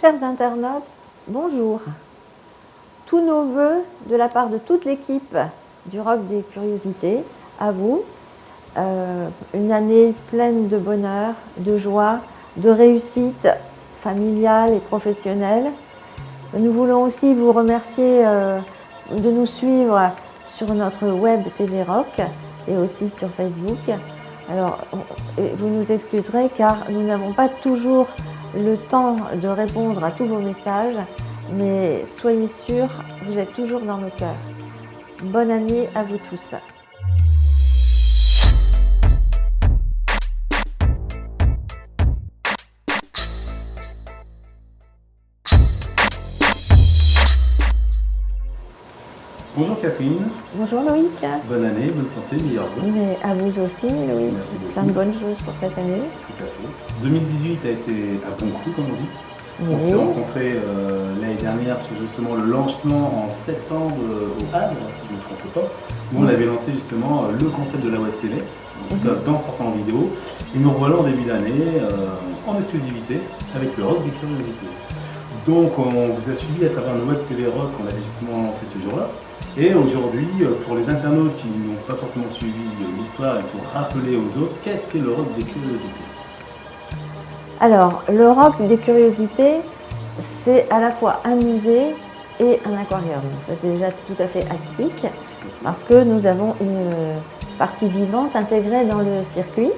Chers internautes, bonjour. Tous nos vœux de la part de toute l'équipe du Rock des Curiosités, à vous. Une année pleine de bonheur, de joie, de réussite familiale et professionnelle. Nous voulons aussi vous remercier de nous suivre sur notre web TV Rock et aussi sur Facebook. Alors, vous nous excuserez car nous n'avons pas toujours le temps de répondre à tous vos messages, mais soyez sûrs, vous êtes toujours dans nos cœurs. Bonne année à vous tous. Bonjour Catherine. Bonjour Loïc. Bonne année, bonne santé, meilleurs vœux. Mais à vous aussi Loïc. Merci beaucoup. Plein de bonnes choses pour cette année. Tout à fait. 2018 a été un bon coup, comme on dit. Oui. On s'est rencontrés l'année dernière sur justement le lancement en septembre au Havre, si je ne me trompe pas, où on avait lancé justement le concept de la web télé, en tout cas dans certains vidéos. Et nous revoilà en début d'année en exclusivité avec le Rock des Curiosités. Donc on vous a suivi à travers le web TV Rock qu'on avait justement lancé ce jour-là. Et aujourd'hui, pour les internautes qui n'ont pas forcément suivi l'histoire et pour rappeler aux autres, qu'est-ce qu'est le Rock des Curiosités? Alors, le Rock des Curiosités, c'est à la fois un musée et un aquarium. Ça, c'est déjà tout à fait atypique parce que nous avons une partie vivante intégrée dans le circuit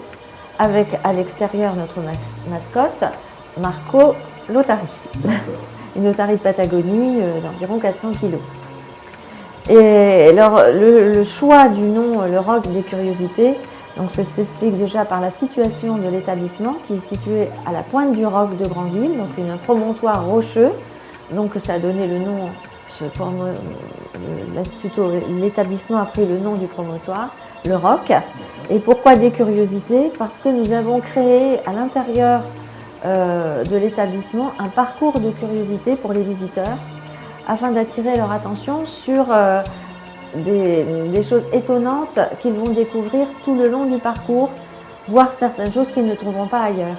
avec à l'extérieur notre mascotte, Marco l'Otari. Une otarie de Patagonie d'environ 400 kg. Et alors, le choix du nom, le Rock des Curiosités, donc ça s'explique déjà par la situation de l'établissement qui est situé à la pointe du Roc de Granville, donc un promontoire rocheux. Donc ça a donné le nom, l'établissement a pris le nom du promontoire, le Roc. Et pourquoi des curiosités? Parce que nous avons créé à l'intérieur de l'établissement un parcours de curiosité pour les visiteurs afin d'attirer leur attention sur des choses étonnantes qu'ils vont découvrir tout le long du parcours, voir certaines choses qu'ils ne trouveront pas ailleurs.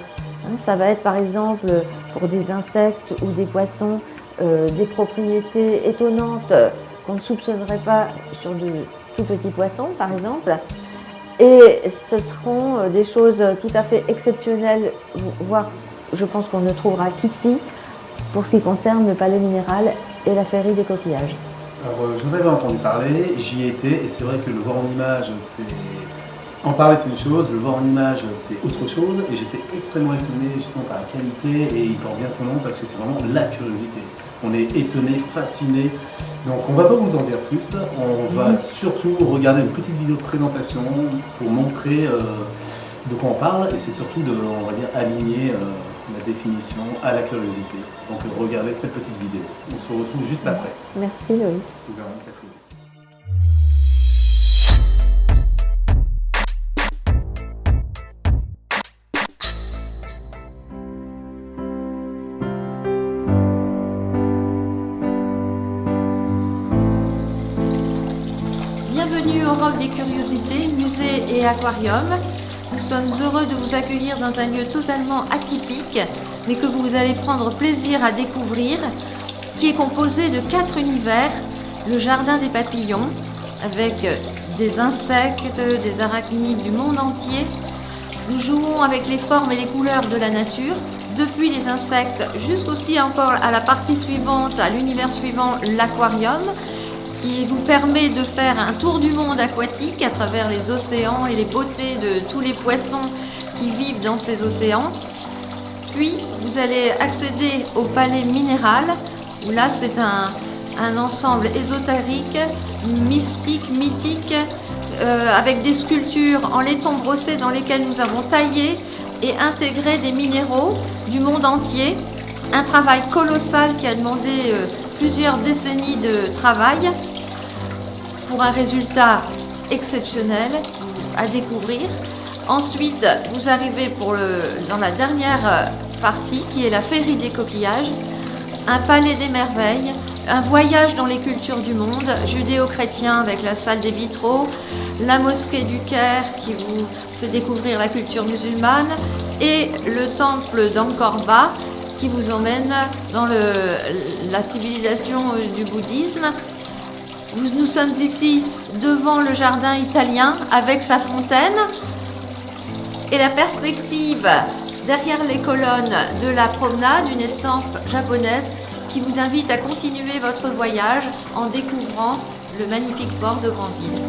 Ça va être par exemple pour des insectes ou des poissons, des propriétés étonnantes qu'on ne soupçonnerait pas sur de tout petits poissons par exemple. Et ce seront des choses tout à fait exceptionnelles, voire je pense qu'on ne trouvera qu'ici pour ce qui concerne le palais minéral et la féerie des coquillages. Alors, j'en avais entendu parler, j'y étais, et c'est vrai que le voir en image, c'est... En parler, c'est une chose, le voir en image, c'est autre chose, et j'étais extrêmement étonné justement par la qualité, et il porte bien son nom parce que c'est vraiment la curiosité. On est étonné, fasciné, donc on ne va pas vous en dire plus, on va surtout regarder une petite vidéo de présentation pour montrer de quoi on parle, et c'est surtout de, on va dire, aligner la définition à la curiosité. Donc regardez cette petite vidéo. On se retrouve juste après. Merci Loïc. Bienvenue au Rock des Curiosités, musée et aquarium. Nous sommes heureux de vous accueillir dans un lieu totalement atypique, mais que vous allez prendre plaisir à découvrir, qui est composé de 4 univers. Le jardin des papillons, avec des insectes, des arachnides du monde entier. Nous jouons avec les formes et les couleurs de la nature, depuis les insectes jusqu'aussi encore à la partie suivante, à l'univers suivant, l'aquarium, qui vous permet de faire un tour du monde aquatique à travers les océans et les beautés de tous les poissons qui vivent dans ces océans. Puis vous allez accéder au palais minéral, où là c'est un ensemble ésotérique, mystique, mythique, avec des sculptures en laiton brossé dans lesquelles nous avons taillé et intégré des minéraux du monde entier. Un travail colossal qui a demandé plusieurs décennies de travail pour un résultat exceptionnel à découvrir. Ensuite, vous arrivez dans la dernière partie qui est la féerie des coquillages, un palais des merveilles, un voyage dans les cultures du monde, judéo-chrétien avec la salle des vitraux, la mosquée du Caire qui vous fait découvrir la culture musulmane et le temple d'Angkor Wat qui vous emmène dans la civilisation du bouddhisme. Nous sommes ici devant le jardin italien avec sa fontaine et la perspective derrière les colonnes de la promenade, une estampe japonaise qui vous invite à continuer votre voyage en découvrant le magnifique port de Granville.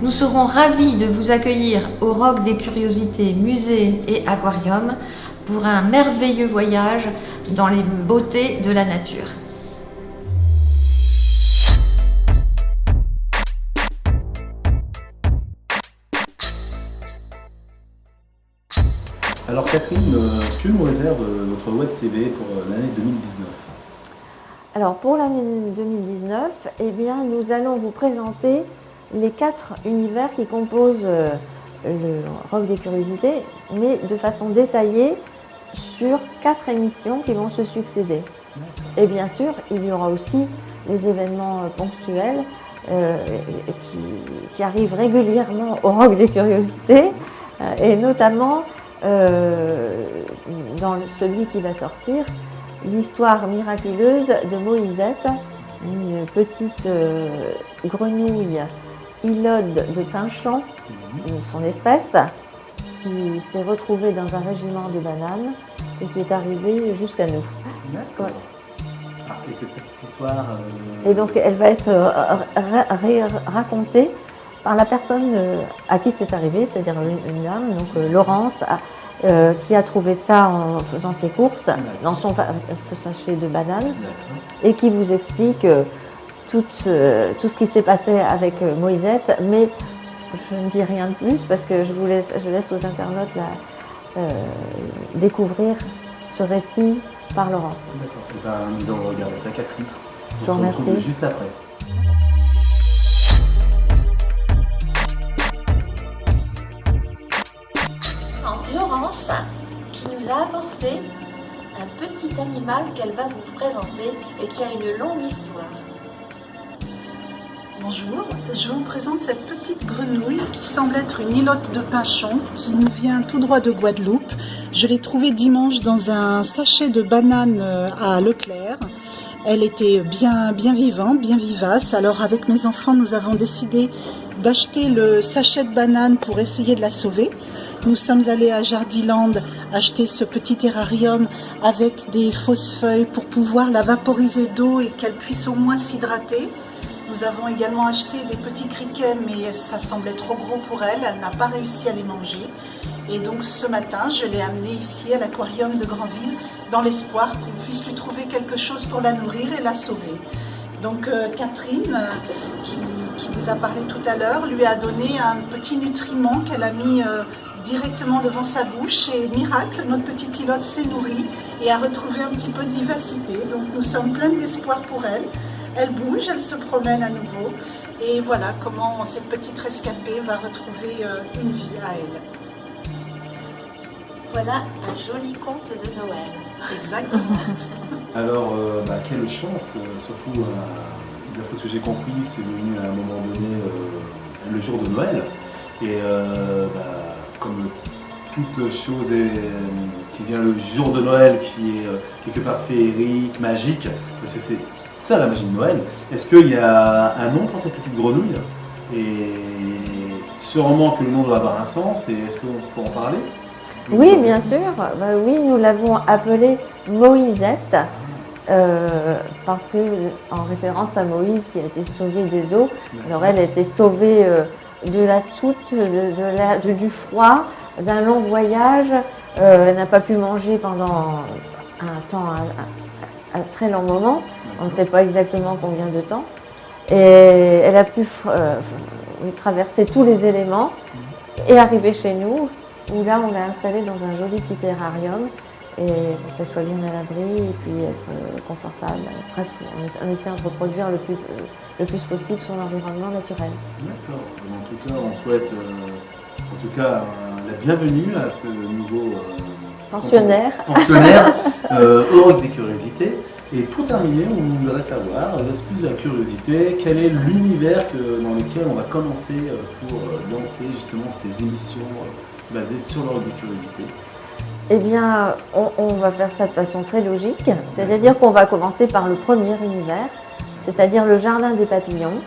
Nous serons ravis de vous accueillir au Roc des Curiosités, musée et aquarium pour un merveilleux voyage dans les beautés de la nature. Alors Catherine, que nous réserve notre web TV pour l'année 2019? Alors pour l'année 2019, eh bien, nous allons vous présenter les 4 univers qui composent le Roc des Curiosités, mais de façon détaillée sur 4 émissions qui vont se succéder. Et bien sûr, il y aura aussi les événements ponctuels qui arrivent régulièrement au Roc des Curiosités, et notamment dans celui qui va sortir, l'histoire miraculeuse de Moïsette, une petite grenouille Hilode de Pinchamp, son espèce, qui s'est retrouvée dans un régiment de bananes et qui est arrivée jusqu'à nous. D'accord. Ouais. Et cette petite histoire... Et donc elle va être racontée par la personne à qui c'est arrivé, c'est-à-dire une dame, donc Laurence, qui a trouvé ça en faisant ses courses dans ce sachet de bananes et qui vous explique tout ce qui s'est passé avec Moïsette, mais je ne dis rien de plus parce que je laisse aux internautes découvrir ce récit par Laurence. D'accord. Nous allons regarder ça, Catherine. Je vous remercie. On se retrouve juste après. Laurence qui nous a apporté un petit animal qu'elle va vous présenter et qui a une longue histoire. Bonjour, je vous présente cette petite grenouille qui semble être une Hilote de Pinchamp qui nous vient tout droit de Guadeloupe. Je l'ai trouvée dimanche dans un sachet de bananes à Leclerc. Elle était bien vivante, bien vivace. Alors avec mes enfants, nous avons décidé d'acheter le sachet de bananes pour essayer de la sauver. Nous sommes allés à Jardiland acheter ce petit terrarium avec des fausses feuilles pour pouvoir la vaporiser d'eau et qu'elle puisse au moins s'hydrater. Nous avons également acheté des petits criquets, mais ça semblait trop gros pour elle. Elle n'a pas réussi à les manger. Et donc ce matin, je l'ai amenée ici à l'aquarium de Granville dans l'espoir qu'on puisse lui trouver quelque chose pour la nourrir et la sauver. Donc Catherine, qui vous a parlé tout à l'heure, lui a donné un petit nutriment qu'elle a mis directement devant sa bouche et miracle, notre petite Hilote s'est nourrie et a retrouvé un petit peu de vivacité. Donc nous sommes pleins d'espoir pour elle. Elle bouge, elle se promène à nouveau et voilà comment cette petite rescapée va retrouver une vie à elle. Voilà un joli conte de Noël. Exactement. Alors, quelle chance, surtout, d'après ce que j'ai compris, c'est venu à un moment donné le jour de Noël. Et comme toute chose qui vient le jour de Noël, qui est quelque part féerique, magique, parce que c'est ça la magie de Noël, est-ce qu'il y a un nom pour cette petite grenouille? Et sûrement que le nom doit avoir un sens, et est-ce qu'on peut en parler? Oui, bien sûr. Oui, nous l'avons appelée Moïsette, parce que, en référence à Moïse qui a été sauvé des eaux. Alors elle a été sauvée de la soute, du froid, d'un long voyage. Elle n'a pas pu manger pendant un très long moment. On ne sait pas exactement combien de temps. Et elle a pu traverser tous les éléments et arriver chez nous, où là on l'a installée dans un joli petit terrarium et pour qu'elle soit bien à l'abri et puis être confortable, presque en essayant de reproduire le plus possible son environnement naturel. D'accord. En tout cas, on souhaite la bienvenue à ce nouveau Pensionnaire au Roc des Curiosités. Et pour terminer, on voudrait savoir, laisse plus de la curiosité, quel est l'univers dans lequel on va commencer pour lancer justement ces émissions basées sur l'ordre des curiosités. Eh bien, on va faire ça de façon très logique, c'est-à-dire qu'on va commencer par le premier univers, c'est-à-dire le jardin des papillons.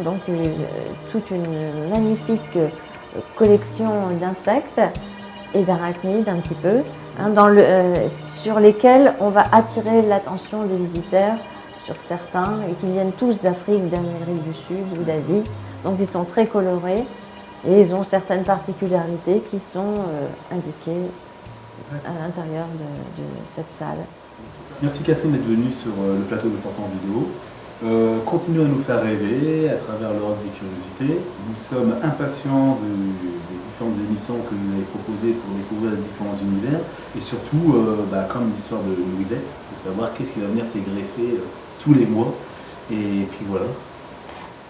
Donc, toute une magnifique collection d'insectes et d'arachnides un petit peu, sur lesquels on va attirer l'attention des visiteurs sur certains et qui viennent tous d'Afrique, d'Amérique du Sud ou d'Asie. Donc, ils sont très colorés et ils ont certaines particularités qui sont indiquées à l'intérieur de cette salle. Merci Catherine d'être venue sur le plateau de Sortant Vidéo. Continuez à nous faire rêver à travers l'ordre des curiosités. Nous sommes impatients des différentes émissions que vous avez proposées pour découvrir les différents univers et surtout, comme l'histoire de Louisette, de savoir qu'est-ce qui va venir s'y greffer tous les mois. Et puis voilà.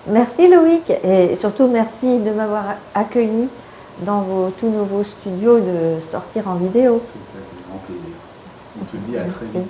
Merci Loïc et surtout merci de m'avoir accueilli dans vos tout nouveaux studios de Sortir en vidéo. C'est un grand plaisir. On se dit à très vite.